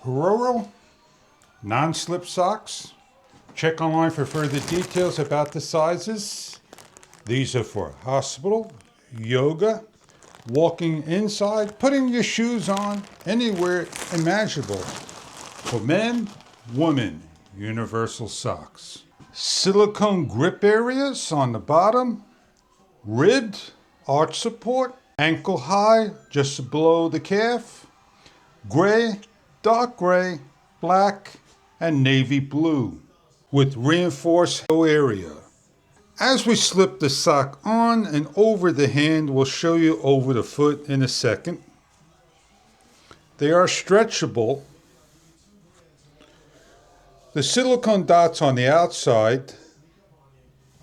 EcoRoad non-slip socks. Check online for further details about the sizes. These are for hospital, yoga, walking inside, putting your shoes on, anywhere imaginable. For men, women, universal socks. Silicone grip areas on the bottom, ribbed, arch support, ankle high just below the calf, gray, dark gray, black, and navy blue with reinforced toe area. As we slip the sock on and over the hand, we'll show you over the foot in a second. They are stretchable. The silicone dots on the outside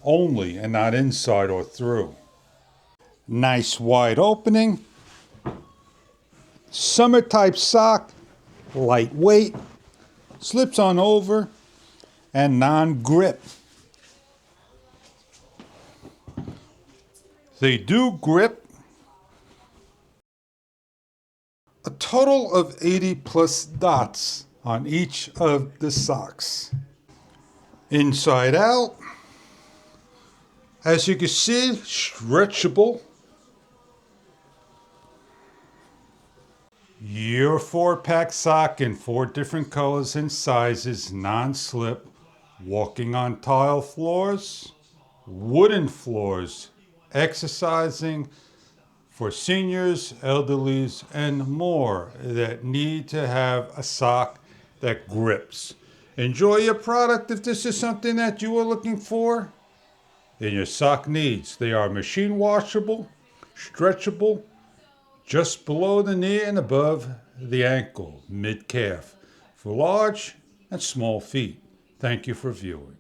only and not inside or through. Nice wide opening. Summer type sock, lightweight, slips on over, and non-grip. They do grip. A total of 80 plus dots on each of the socks. Inside out, as you can see, stretchable. Your 4-pack sock in 4 different colors and sizes, non-slip, walking on tile floors, wooden floors, exercising for seniors, elderlies, and more that need to have a sock that grips. Enjoy your product if this is something that you are looking for in your sock needs. They are machine washable, stretchable, just below the knee and above the ankle, mid-calf, for large and small feet. Thank you for viewing.